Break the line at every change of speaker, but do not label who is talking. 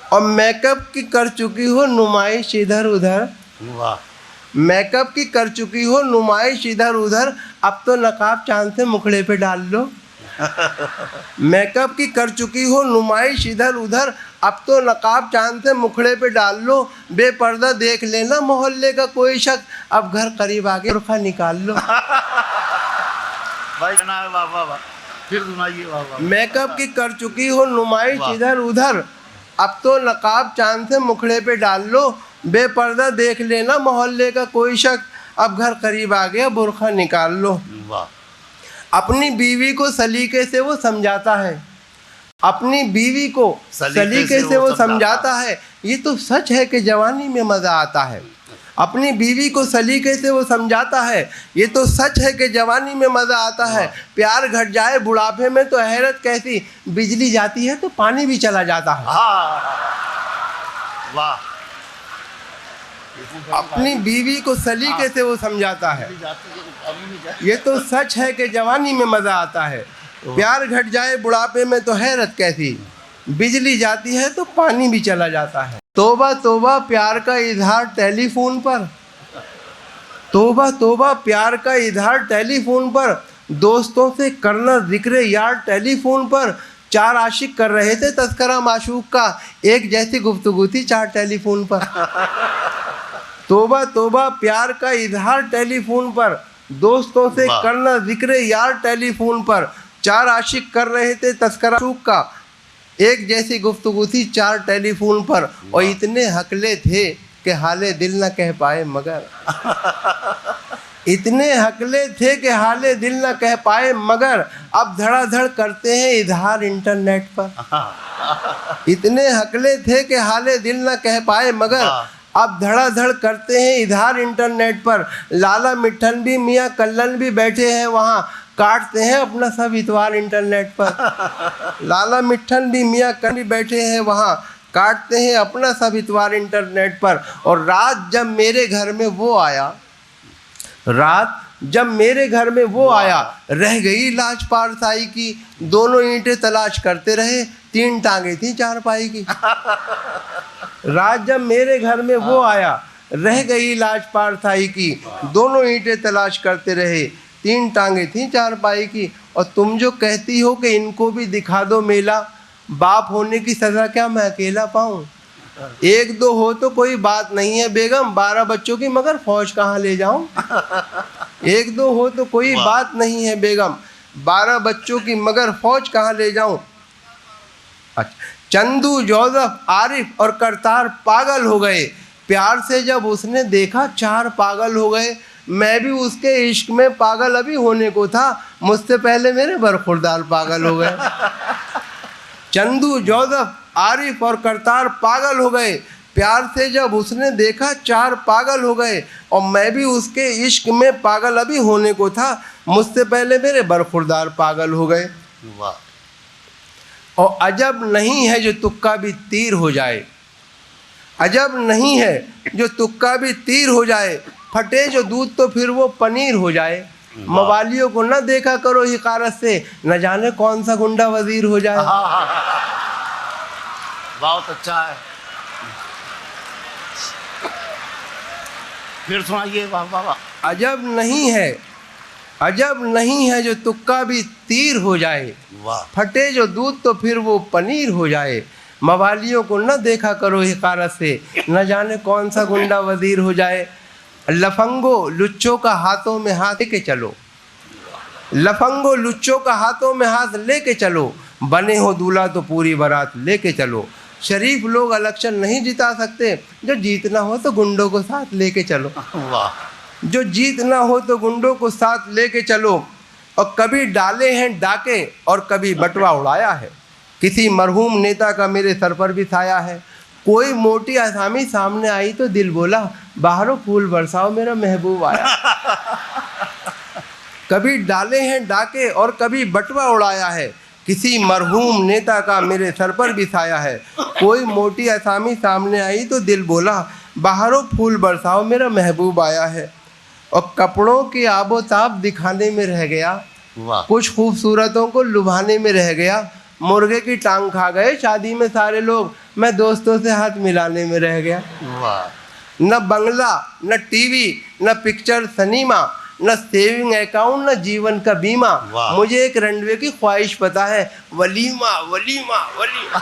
और मेकअप की कर चुकी हो नुमाइश इधर उधर।
वाह।
मेकअप की कर चुकी हो नुमाइश इधर उधर, अब तो नकाब चांद से मुखड़े पे डाल लो। मेकअप की कर चुकी हो नुमाइश इधर उधर, अब तो नकाब चांद से मुखड़े पे डाल लो। बेपर्दा देख लेना मोहल्ले का कोई शख्स, अब घर करीब आके बुर्खा निकाल लो।
भाई सुना है, वाह वाह वाह। फिर सुनाइए, वाह वाह।
मेकअप की कर चुकी हो नुमाइश
वाह।
इधर उधर, अब तो नकाब चांद से मुखड़े पे डाल लो। बेपर्दा देख लेना मोहल्ले का कोई शख्स, अब घर करीब आ गया बुर्खा निकाल लो।
वाह।
अपनी बीवी को सलीके से वो समझाता है, अपनी बीवी को सलीके से वो समझाता है। ये तो सच है कि जवानी में मज़ा आता है। अपनी बीवी को सलीके से वो समझाता है, ये तो सच है कि जवानी में मज़ा आता है। प्यार घट जाए बुढ़ापे में तो हैरत कैसी, बिजली जाती है तो पानी भी चला जाता है।
वाह।
अपनी बीवी को सलीके से वो समझाता है, ये तो सच है कि जवानी में मज़ा आता है। प्यार घट जाए बुढ़ापे में तो हैरत कैसी, बिजली जाती है तो पानी भी चला जाता है। तौबा तौबा प्यार का इजहार टेलीफोन पर, तौबा तौबा प्यार का इजहार टेलीफोन पर, दोस्तों से करना जिक्र यार टेलीफोन पर। चार आशिक कर रहे थे तस्करा माशूक का, एक जैसी गुफ्तगू थी चार टेलीफोन पर। तौबा तौबा प्यार का इजहार टेलीफोन पर, दोस्तों से करना जिक्र यार टेलीफोन पर। चार आशिक कर रहे थे तस्करा माशूक का, एक जैसी गुफ्तगू थी चार टेलीफोन पर। और इतने हकले थे कि हाले दिल न कह पाए मगर, इतने हकले थे कि हाले दिल न कह पाए मगर, अब धड़ाधड़ करते हैं इजहार इंटरनेट पर। इतने हकले थे कि हाले दिल न कह पाए मगर, अब धड़ाधड़ करते हैं इजहार इंटरनेट पर। लाला मिट्ठन भी मियाँ कल्लन भी बैठे हैं वहाँ, काटते हैं अपना सब इतवार इंटरनेट पर। लाला मिट्ठन भी मियाँ कल्लन भी बैठे हैं वहाँ, काटते हैं अपना सब इतवार इंटरनेट पर। और रात जब मेरे घर में वो आया, रात जब मेरे घर में वो आया, रह गई लाज पारसाई की। दोनों ईंटें तलाश करते रहे, तीन टांगे थी चारपाई की। रात जब मेरे घर में वो आया, रह गई लाज पारसाई की। दोनों ईंटें तलाश करते रहे, तीन टांगे थी चारपाई की। और तुम जो कहती हो कि इनको भी दिखा दो मेला, बाप होने की सज़ा क्या मैं अकेला पाऊँ। एक दो हो तो कोई बात नहीं है बेगम, 12 बच्चों की मगर फौज कहाँ ले जाऊं। एक दो हो तो कोई बात नहीं है बेगम, 12 बच्चों की मगर फौज कहाँ ले जाऊं। अच्छा, चंदू जोसेफ आरिफ और करतार पागल हो गए, प्यार से जब उसने देखा चार पागल हो गए। मैं भी उसके इश्क में पागल अभी होने को था, मुझसे पहले मेरे बरखुरदार पागल हो गए। चंदू जोसेफ आरिफ और करतार पागल हो गए, प्यार से जब उसने देखा चार पागल हो गए। और मैं भी उसके इश्क में पागल अभी होने को था, मुझसे पहले मेरे बरखुरदार पागल हो गए। वाह। और अजब नहीं है जो तुक्का भी तीर हो जाए, अजब नहीं है जो तुक्का भी तीर हो जाए। फटे जो दूध तो फिर वो पनीर हो जाए। मवालियों को न देखा करो हिकारत से, न जाने कौन सा गुंडा वजीर हो जाए।
बहुत अच्छा है, फिर सुनाइए, वाह वाह वाह।
अजब नहीं है, अजब नहीं है जो तुक्का भी तीर हो जाए।
वाह।
फटे जो दूध तो फिर वो पनीर हो जाए। मवालियों को न देखा करो हिकारत से, न जाने कौन सा गुंडा वजीर हो जाए। लफंगो लुच्चों का हाथों में हाथ लेके चलो, लफंगो लुच्चों का हाथों में हाथ लेके चलो। बने हो दूल्हा तो पूरी बारात लेके चलो। शरीफ लोग इलेक्शन नहीं जिता सकते, जो जीतना हो तो गुंडों को साथ लेके चलो।
वाह।
जो जीतना हो तो गुंडों को साथ लेके चलो। और कभी डाले हैं डाके और कभी बटवा उड़ाया है, किसी मरहूम नेता का मेरे सर पर भी छाया है। कोई मोटी आसामी सामने आई तो दिल बोला, बाहरों फूल बरसाओ मेरा महबूब आया। कभी डाले हैं डाके और कभी बटवा उड़ाया है, किसी मरहूम नेता का मेरे सर पर भी छाया है। कोई मोटी आसामी सामने आई तो दिल बोला, बाहरों फूल बरसाओ मेरा महबूब आया है। और कपड़ों की आबोताब दिखाने में रह गया, कुछ खूबसूरतों को लुभाने में रह गया। मुर्गे की टांग खा गए शादी में सारे लोग, मैं दोस्तों से हाथ मिलाने में रह गया।
वाह
न बंगला, न टीवी, न पिक्चर सिनेमा, न सेविंग अकाउंट, न जीवन का बीमा।
वाह।
मुझे एक रनवे की ख्वाहिश पता है, वलीमा वलीमा वलीमा।